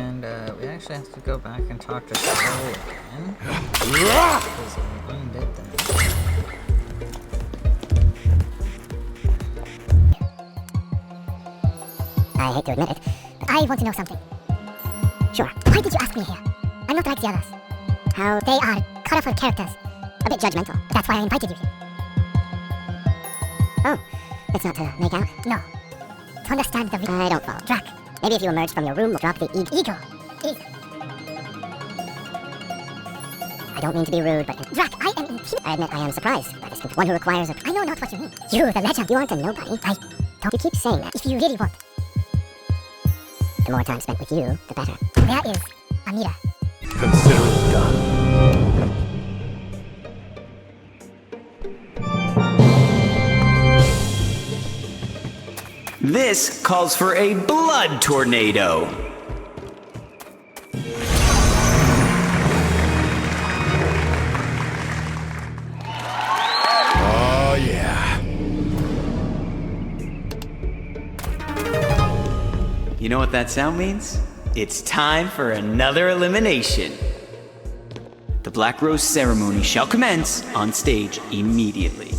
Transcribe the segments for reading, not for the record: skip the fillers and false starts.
And we actually have to go back and talk to Joe again. Because we undid that. I hate to admit it, but I want to know something. Sure. Why did you ask me here? I'm not like the others. How they are colorful characters. A bit judgmental, but that's why I invited you here. Oh, it's not to make out? No. To understand the I don't follow. Drac. Maybe if you emerge from your room, drop the ego. I don't mean to be rude, but... Drac, I am intimidated. I admit I am surprised by this one who requires a... I know not what you mean. You, the legend. You aren't a nobody. I don't... You keep saying that. If you really want. The more time spent with you, the better. There is Amira. Consider it done. This calls for a blood tornado. Oh, yeah. You know what that sound means? It's time for another elimination. The Black Rose ceremony shall commence on stage immediately.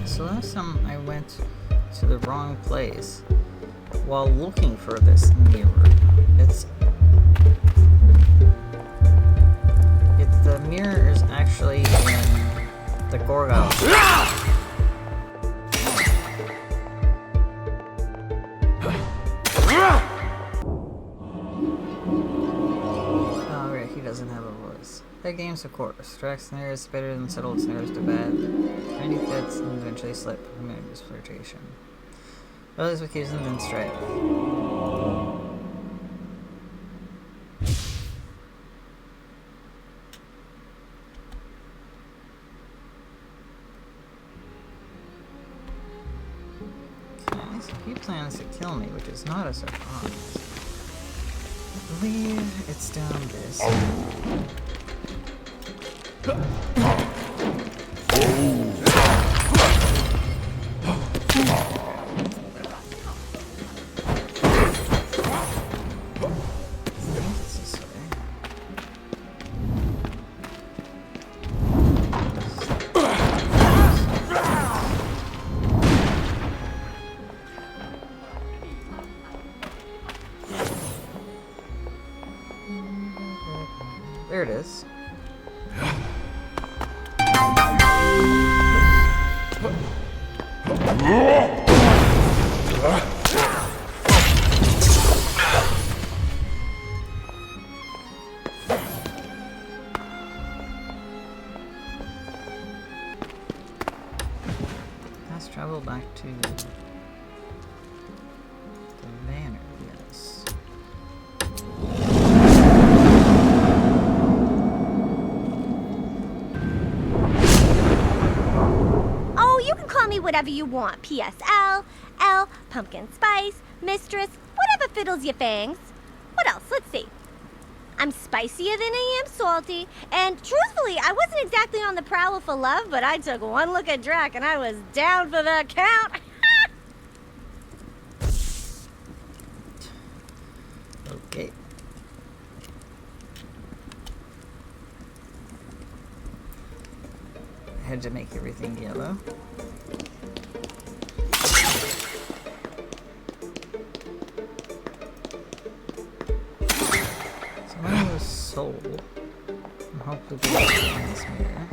So last time I went to the wrong place while looking for this mirror. The mirror is actually in the Gorgon. Oh, right, he doesn't have a voice. That games, of course. Track snares is better than settled snares to bad. Many fits and eventually slip. Humanity's flirtation. Others occasions then strife. Okay, so he plans to kill me, which is not a surprise. I believe it's down this. There it is. Let's travel back to the manor, yes. Whatever you want. PSL, L, pumpkin spice, mistress, whatever fiddles your fangs. What else? Let's see. I'm spicier than I am salty, and truthfully, I wasn't exactly on the prowl for love, but I took one look at Drac and I was down for the count. Okay. I had to make everything yellow. Soul. And hopefully we can find this mirror.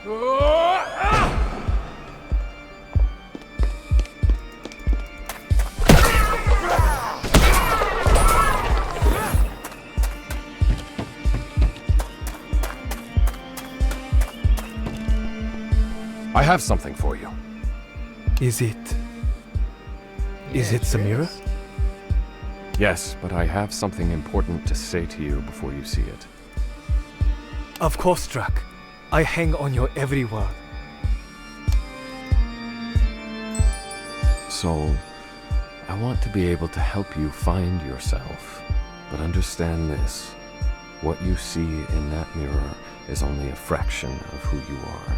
I have something for you. Is it Samira? Yes, but I have something important to say to you before you see it. Of course, Drac. I hang on your every word. Soul, I want to be able to help you find yourself. But understand this. What you see in that mirror is only a fraction of who you are.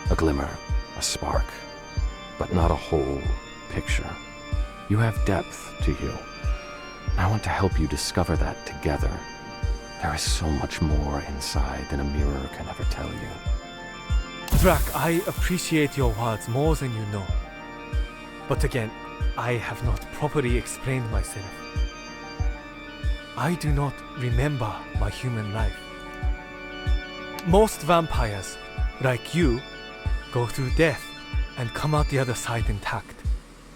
A glimmer, a spark, but not a whole picture. You have depth to you. I want to help you discover that together. There is so much more inside than a mirror can ever tell you. Drac, I appreciate your words more than you know. But again, I have not properly explained myself. I do not remember my human life. Most vampires, like you, go through death and come out the other side intact.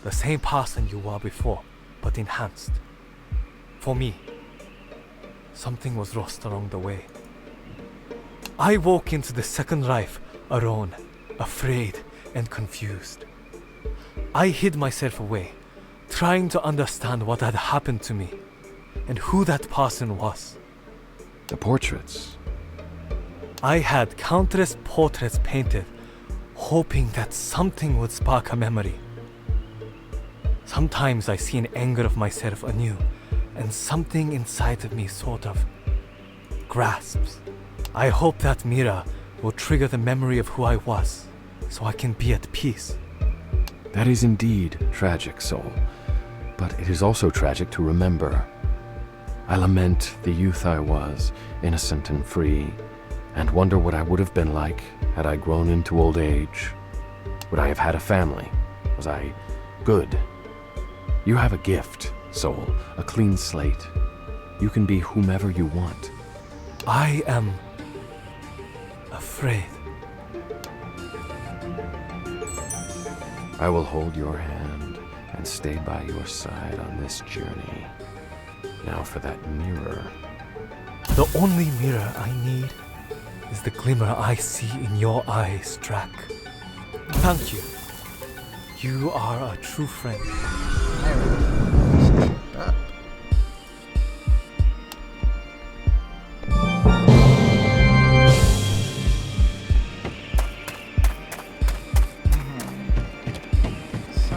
The same person you were before, but enhanced. For me, something was lost along the way. I woke into the second life alone, afraid and confused. I hid myself away, trying to understand what had happened to me and who that person was. The portraits. I had countless portraits painted, hoping that something would spark a memory. Sometimes I see an anger of myself anew, and something inside of me sort of grasps. I hope that mirror will trigger the memory of who I was, so I can be at peace. That is indeed tragic, Soul. But it is also tragic to remember. I lament the youth I was, innocent and free, and wonder what I would have been like had I grown into old age. Would I have had a family? Was I good? You have a gift, Soul, a clean slate. You can be whomever you want. I am afraid. I will hold your hand and stay by your side on this journey. Now for that mirror. The only mirror I need is the glimmer I see in your eyes, Drac. Thank you. You are a true friend. Up. So,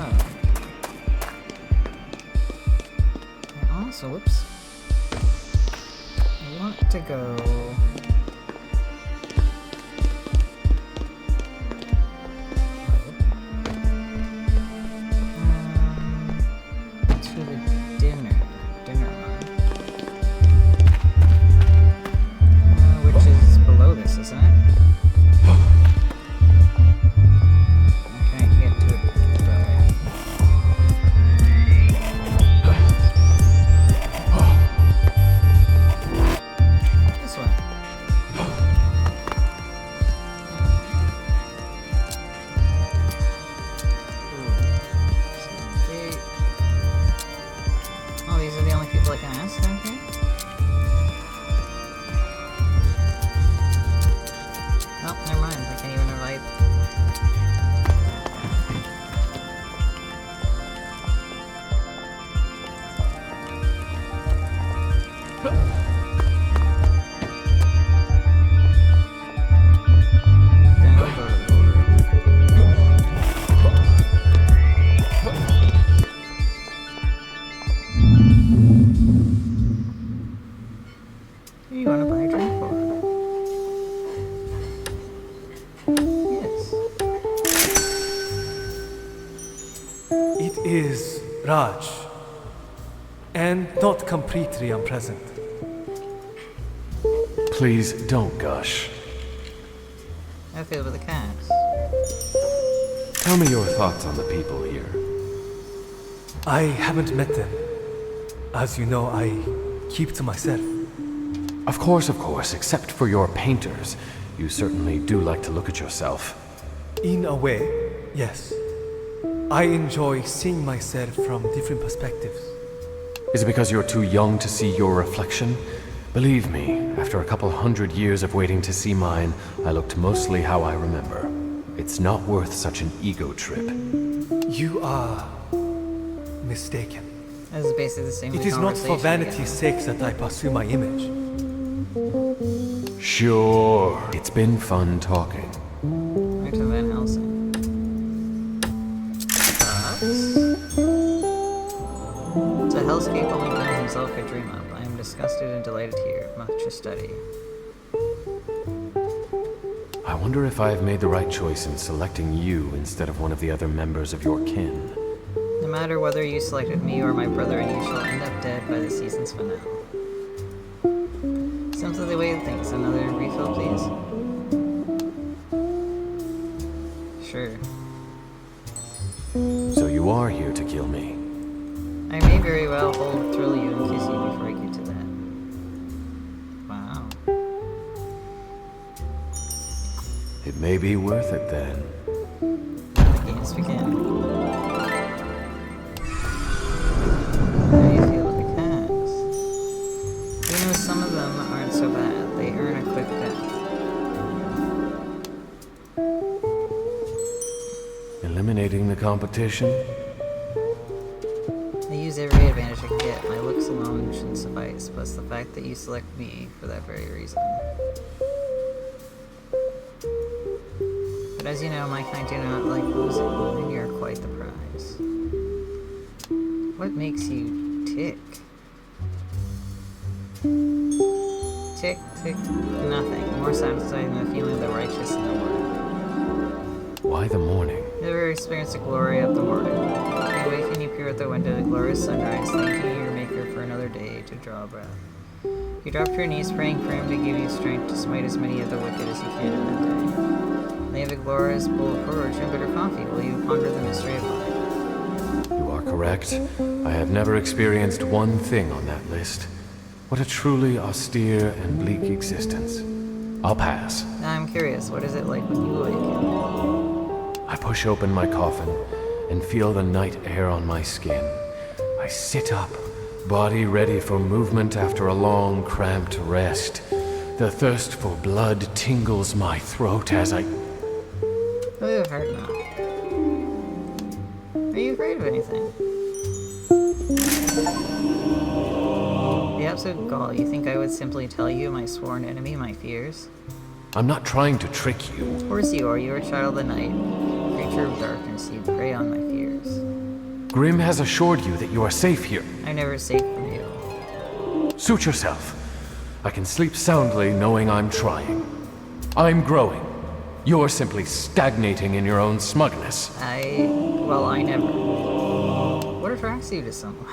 I also, whoops. I want to go. To the dinner line, which is below this, isn't it? I can't get to it this one. Oh, these are the only people I can ask down here? Oh, never mind. I can't even invite. Then we'll go to the order. Who you want to buy a drink for? Yes. It is Raj, and not completely unpleasant. Please don't gush. I feel with the cats. Tell me your thoughts on the people here. I haven't met them. As you know, I keep to myself. Of course, except for your painters. You certainly do like to look at yourself. In a way, yes. I enjoy seeing myself from different perspectives. Is it because you're too young to see your reflection? Believe me, after a couple hundred years of waiting to see mine, I looked mostly how I remember. It's not worth such an ego trip. You are mistaken. This is basically the same It is not for conversation again. vanity's sake that I pursue my image. Sure. It's been fun talking. Back to Van Helsing. It's a hellscape only Glenn himself could dream of. I am disgusted and delighted here. Much to study. I wonder if I have made the right choice in selecting you instead of one of the other members of your kin. No matter whether you selected me or my brother, you shall end up dead by the season's finale. Simply the way of things. Another refill, please? Sure. So you are here to kill me. I may very well thrill you and kiss you before I get to that. Wow. It may be worth it then. The games begin. How do you feel with the cats? Even though some of them aren't so bad, they earn a quick death. Eliminating the competition? I use every advantage I can get. My looks alone shouldn't suffice, plus the fact that you select me for that very reason. But as you know, my kind do not like losing, and you're quite the prize. What makes you tick? Tick, tick, nothing. More satisfying than the feeling of the righteous in the morning. Why the morning? Never experienced the glory of the morning. You wake and you peer at the window, the glorious sunrise, thanking your maker for another day to draw a breath. You drop to your knees, praying for him to give you strength to smite as many of the wicked as you can in that day. They have a glorious bowl of porridge and bitter coffee. Will you ponder the mystery of life? You are correct. I have never experienced one thing on that list. What a truly austere and bleak existence. I'll pass. Now I'm curious, what is it like when you awaken? I push open my coffin and feel the night air on my skin. I sit up, body ready for movement after a long, cramped rest. The thirst for blood tingles my throat as I... Oh, you've heard enough. Are you afraid of anything? The absolute gall, you think I would simply tell you, my sworn enemy, my fears? I'm not trying to trick you. Of course you are, you are a child of the night, creature of darkness, you prey on my fears. Grimm has assured you that you are safe here. I'm never safe from you. Suit yourself. I can sleep soundly knowing I'm trying. I'm growing. You're simply stagnating in your own smugness. I never. What attracts you to someone?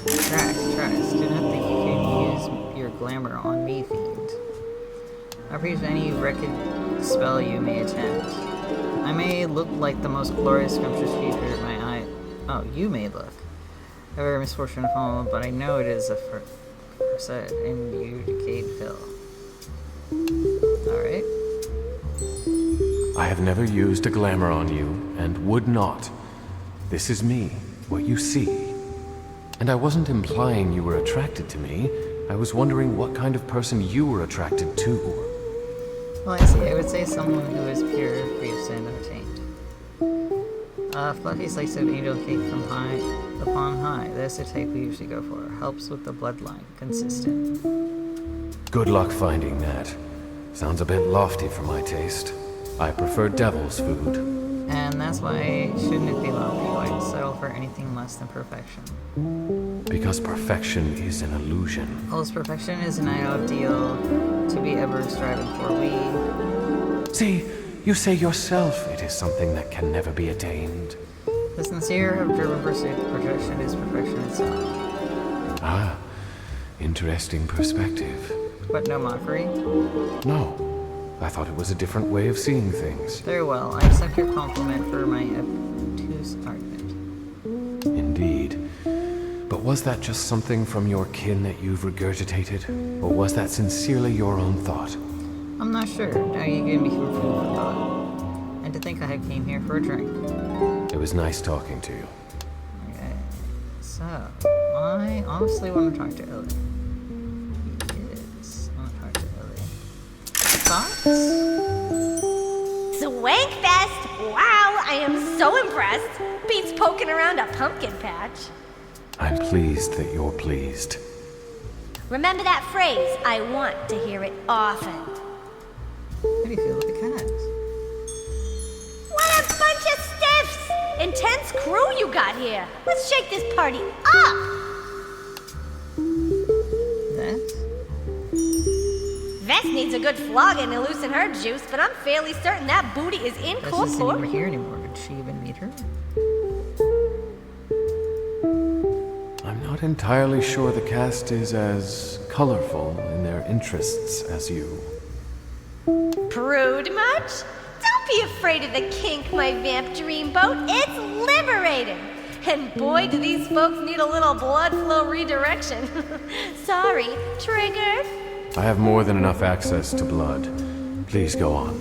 Attracts. Do not think you can use your glamour on me, fiend. I appreciate any wrecked spell you may attempt. I may look like the most glorious, scrumptious creature in my eye. Oh, you may look. Ever misfortune to follow, but I know it is a facade in you decayed pill. Alright. I have never used a glamour on you, and would not. This is me, what you see. And I wasn't implying you were attracted to me. I was wondering what kind of person you were attracted to. Well, I see. I would say someone who is pure, free of sin, untainted. A fluffy slice of angel cake from upon high. That's the type we usually go for. Helps with the bloodline. Consistent. Good luck finding that. Sounds a bit lofty for my taste. I prefer devil's food. And that's why shouldn't it be lofty? Why settle for anything less than perfection? Because perfection is an illusion. Well, as perfection is an ideal to be ever striving for, See, you say yourself it is something that can never be attained. the sincere observer pursuit of perfection is perfection itself. Ah, interesting perspective. But no mockery? No, I thought it was a different way of seeing things. Very well, I accept your compliment for my obtuse argument. Indeed. But was that just something from your kin that you've regurgitated? Or was that sincerely your own thought? I'm not sure. Now you gave me some food for thought. And to think I came here for a drink. It was nice talking to you. Okay. So, I honestly want to talk to Ellie. Yes, I want to talk to Ellie. Thoughts? Swankfest! Wow, I am so impressed. Beats poking around a pumpkin patch. I'm pleased that you're pleased. Remember that phrase, I want to hear it often. How do you feel with the cat? What a bunch of stiffs! Intense crew you got here. Let's shake this party up! That? Vest needs a good flogging to loosen her juice, but I'm fairly certain that booty is in That's just isn't over corpore. here anymore. Did she even meet her? I'm not entirely sure the cast is as colorful in their interests as you. Prude much? Don't be afraid of the kink, my vamp dreamboat. It's liberating. And boy, do these folks need a little blood flow redirection. Sorry, triggered? I have more than enough access to blood. Please go on.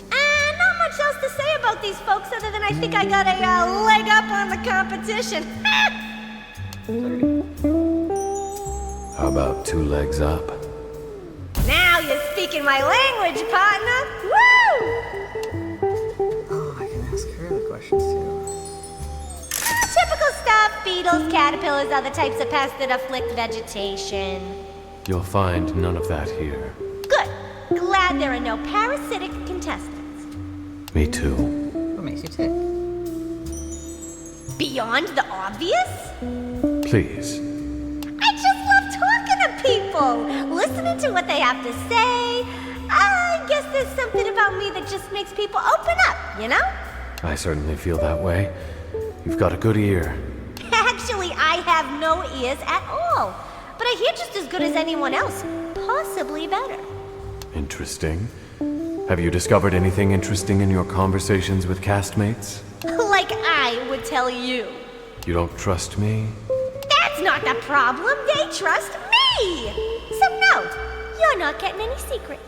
Not much else to say about these folks other than I think I got a leg up on the competition. How about 2 legs up? Now you're speaking my language, partner. Woo! Oh, I can ask her the questions too. Typical stuff, beetles, caterpillars, other types of pests that afflict vegetation. You'll find none of that here. Good. Glad there are no parasitic contestants. Me too. What makes you tick? Beyond the obvious? Please. I just love talking to people, listening to what they have to say. I guess there's something about me that just makes people open up, you know? I certainly feel that way. You've got a good ear. Actually, I have no ears at all. But I hear just as good as anyone else, possibly better. Interesting. Have you discovered anything interesting in your conversations with castmates? Like I would tell you. You don't trust me? That's not the problem. They trust me. So no, you're not getting any secrets.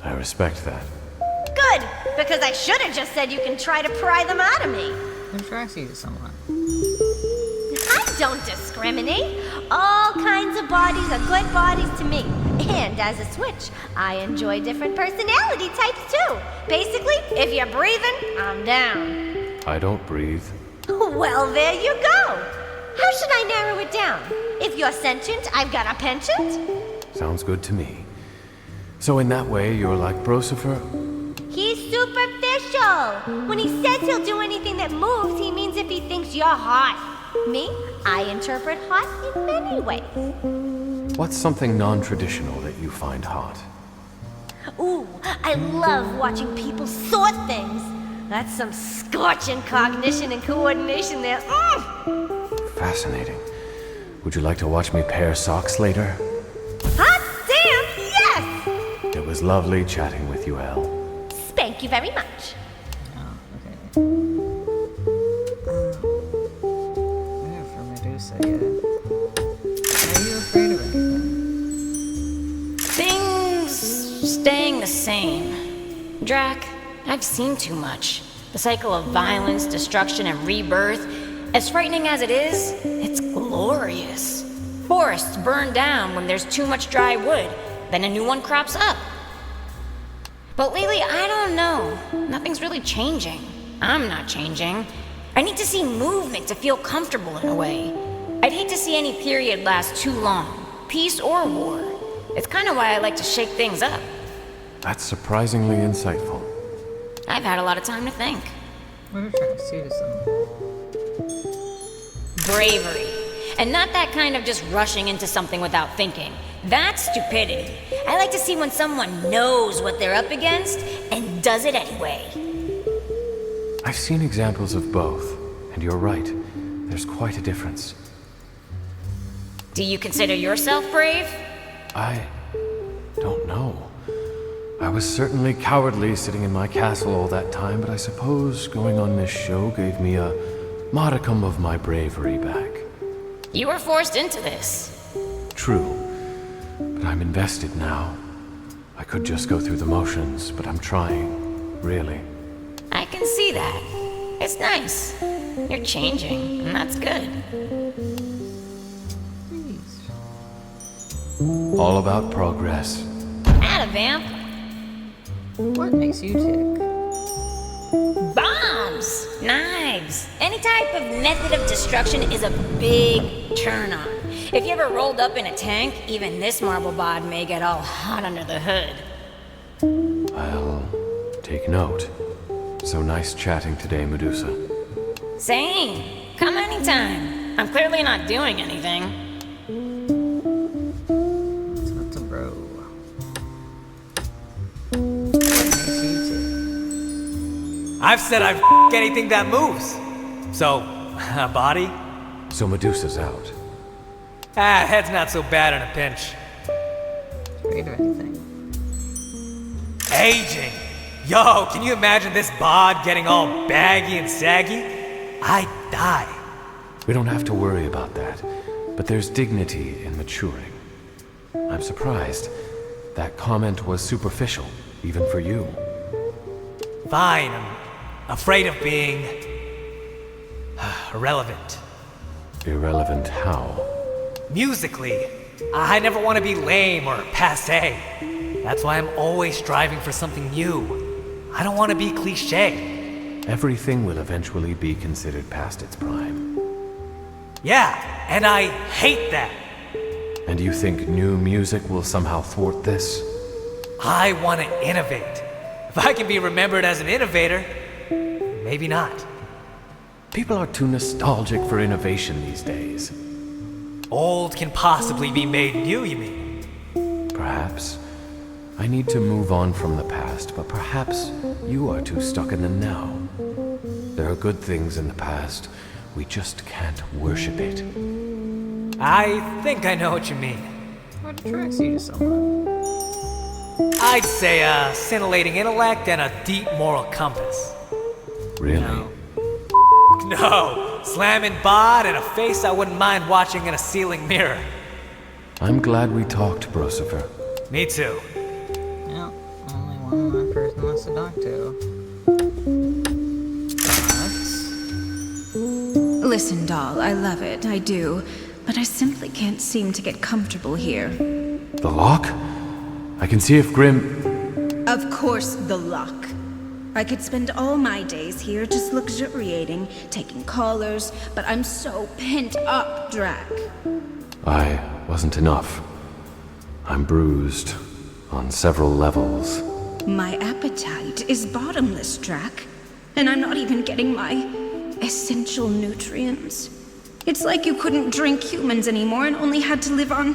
I respect that. Good, because I should have just said you can try to pry them out of me. Who attracts you to someone? I don't discriminate. All kinds of bodies are good bodies to me. And as a switch, I enjoy different personality types too. Basically, if you're breathing, I'm down. I don't breathe. Well, there you go. How should I narrow it down? If you're sentient, I've got a penchant. Sounds good to me. So in that way, you're like Brocifer? He's superficial. When he says he'll do anything that moves, he means if he thinks you're hot. Me, I interpret hot in many ways. What's something non-traditional that you find hot? Ooh, I love watching people sort things. That's some scorching cognition and coordination there. Fascinating. Would you like to watch me pair socks later? Hot damn, yes! It was lovely chatting with you, Elle. Thank you very much. Oh, okay. Yeah, for Medusa, yeah. Are you afraid of anything? Things staying the same. Drac, I've seen too much. The cycle of violence, destruction, and rebirth. As frightening as it is, it's glorious. Forests burn down when there's too much dry wood, then a new one crops up. But lately, I don't know. Nothing's really changing. I'm not changing. I need to see movement to feel comfortable in a way. I'd hate to see any period last too long, peace or war. It's kind of why I like to shake things up. That's surprisingly insightful. I've had a lot of time to think. What attracts you to someone? Bravery. And not that kind of just rushing into something without thinking. That's stupidity. I like to see when someone knows what they're up against and does it anyway. I've seen examples of both, and you're right. There's quite a difference. Do you consider yourself brave? I don't know. I was certainly cowardly sitting in my castle all that time, but I suppose going on this show gave me a modicum of my bravery back. You were forced into this. True, but I'm invested now. I could just go through the motions, but I'm trying. Really. I can see that. It's nice. You're changing, and that's good. Please. All about progress. Atta vamp. What makes you tick? Bombs, knives, any type of method of destruction is a big turn on. If you ever rolled up in a tank, even this marble bod may get all hot under the hood. I'll take note. So nice chatting today, Medusa. Same. Come anytime. I'm clearly not doing anything. It's not a bro. What makes you tick? I've said I'd anything that moves. So, a body? So Medusa's out. Head's not so bad in a pinch. Afraid of anything? Aging! Yo, can you imagine this bod getting all baggy and saggy? I'd die. We don't have to worry about that, but there's dignity in maturing. I'm surprised. That comment was superficial, even for you. Fine, I'm afraid of being... irrelevant. Irrelevant how? Musically, I never want to be lame or passé. That's why I'm always striving for something new. I don't want to be cliché. Everything will eventually be considered past its prime. Yeah, and I hate that. And you think new music will somehow thwart this? I want to innovate. If I can be remembered as an innovator, maybe not. People are too nostalgic for innovation these days. Old can possibly be made new, you mean? Perhaps. I need to move on from the past, but perhaps you are too stuck in the now. There are good things in the past. We just can't worship it. I think I know what you mean. What attracts you to someone? I'd say a scintillating intellect and a deep moral compass. Really? No. No, slamming bod and a face I wouldn't mind watching in a ceiling mirror. I'm glad we talked, Brosifer. Me too. Yeah, only one more person wants to talk to. Listen, doll, I love it, I do. But I simply can't seem to get comfortable here. The lock? I can see if Grim... Of course, the lock. I could spend all my days here just luxuriating, taking callers, but I'm so pent up, Drac. I wasn't enough. I'm bruised on several levels. My appetite is bottomless, Drac. And I'm not even getting my essential nutrients. It's like you couldn't drink humans anymore and only had to live on,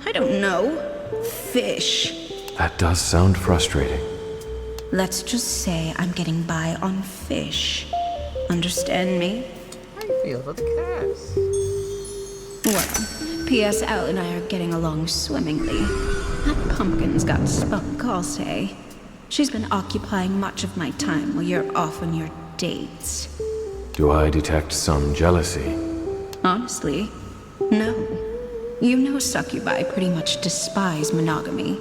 I don't know, fish. That does sound frustrating. Let's just say I'm getting by on fish. Understand me? How do you feel about the cast? Well, PSL and I are getting along swimmingly. That pumpkin's got spunk, I'll say. She's been occupying much of my time while you're off on your dates. Do I detect some jealousy? Honestly, no. You know succubi pretty much despise monogamy.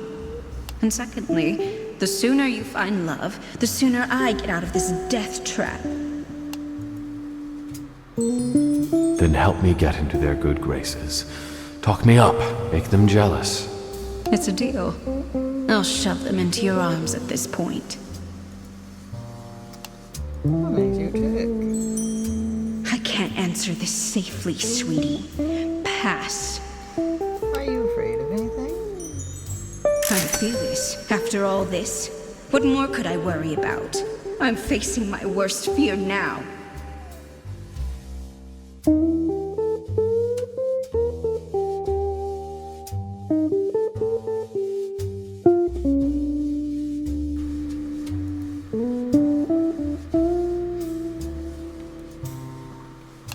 And secondly, the sooner you find love, the sooner I get out of this death trap. Then help me get into their good graces. Talk me up, make them jealous. It's a deal. I'll shove them into your arms at this point. What makes you tick? I can't answer this safely, sweetie. Pass. Are you afraid of anything? I'm fearless. After all this, what more could I worry about? I'm facing my worst fear now.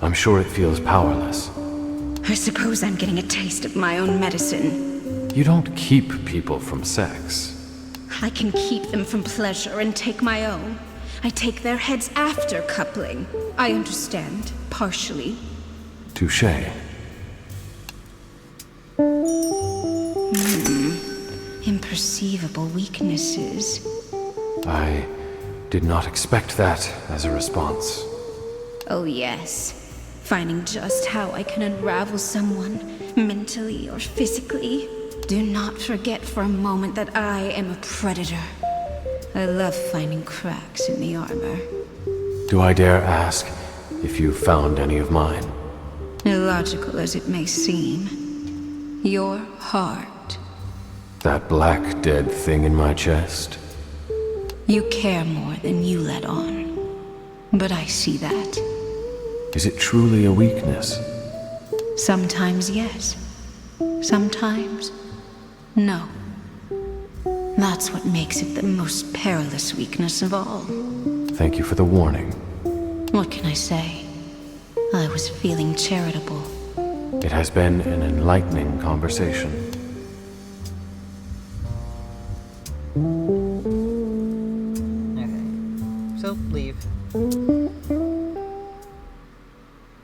I'm sure it feels powerless. I suppose I'm getting a taste of my own medicine. You don't keep people from sex. I can keep them from pleasure and take my own. I take their heads after coupling. I understand, partially. Touché. unperceivable weaknesses. I did not expect that as a response. Oh, yes. Finding just how I can unravel someone, mentally or physically. Do not forget for a moment that I am a predator. I love finding cracks in the armor. Do I dare ask if you found any of mine? Illogical as it may seem, your heart. That black dead thing in my chest? You care more than you let on. But I see that. Is it truly a weakness? Sometimes yes. Sometimes no. That's what makes it the most perilous weakness of all. Thank you for the warning. What can I say? I was feeling charitable. It has been an enlightening conversation. Okay. So, leave.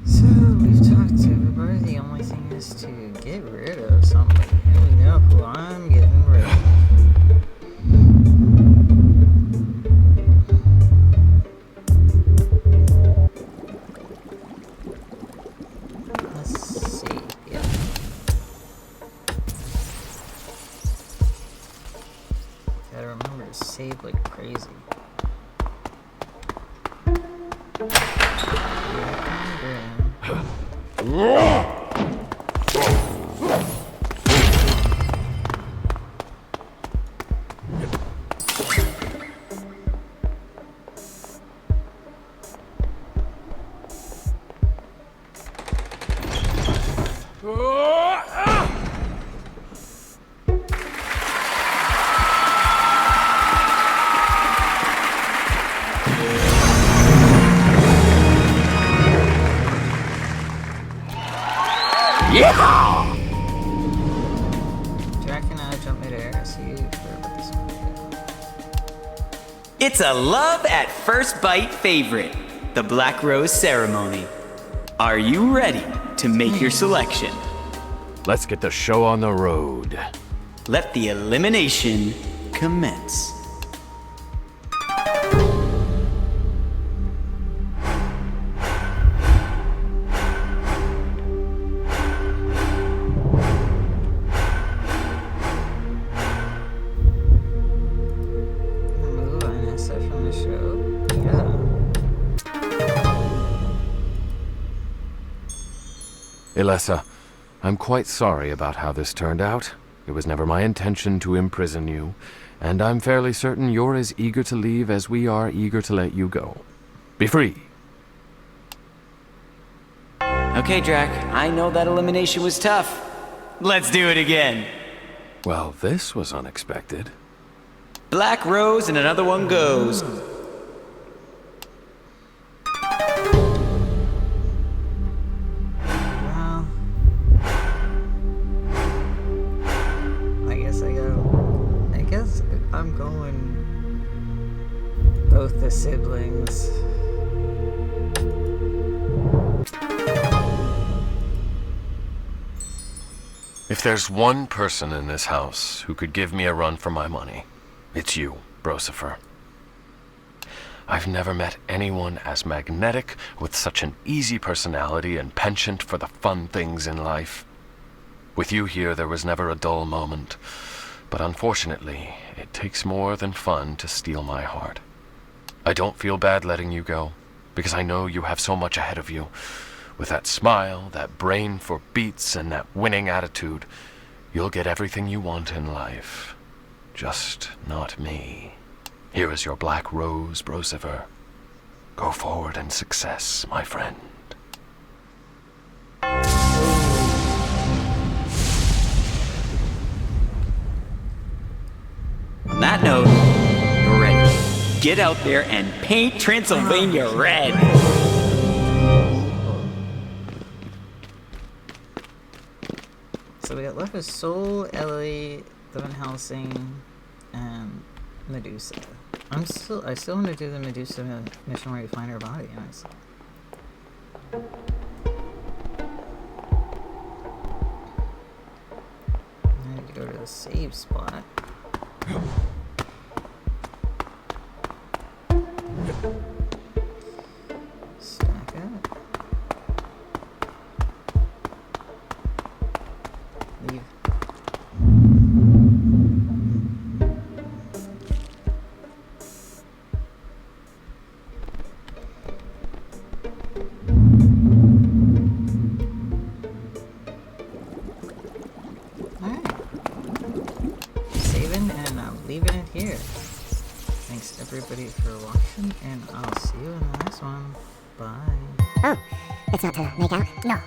So, we've talked to everybody. The only thing is to get rid of somebody. And we know who I'm getting rid of. Let's see. Yeah. Gotta remember to save like crazy. Jack and I jump midair. I see you for this one. It's a love at first bite favorite, the Black Rose Ceremony. Are you ready to make your selection? Let's get the show on the road. Let the elimination commence. Remove Vanessa from the show. Yeah. Ilessa, I'm quite sorry about how this turned out. It was never my intention to imprison you, and I'm fairly certain you're as eager to leave as we are eager to let you go. Be free. Okay, Drac, I know that elimination was tough. Let's do it again. Well, this was unexpected. Black Rose and another one goes. Well, I guess I'm going both the siblings. If there's one person in this house who could give me a run for my money, it's you, Brosifer. I've never met anyone as magnetic, with such an easy personality and penchant for the fun things in life. With you here, there was never a dull moment. But unfortunately, it takes more than fun to steal my heart. I don't feel bad letting you go, because I know you have so much ahead of you. With that smile, that brain for beats, and that winning attitude, you'll get everything you want in life. Just not me. Here is your Black Rose, Brosifer. Go forward in success, my friend. On that note, you're ready. Get out there and paint Transylvania red. So we got left with Soul, Ellie, the Van Helsing, and Medusa. I still want to do the Medusa mission where you find her body, honestly. I need to go to the save spot. Stack it. Leave. Alright. Saving and I'm leaving it here. Thanks everybody for watching, and I'll see you in the next one. Bye. Oh, it's not to make out? No.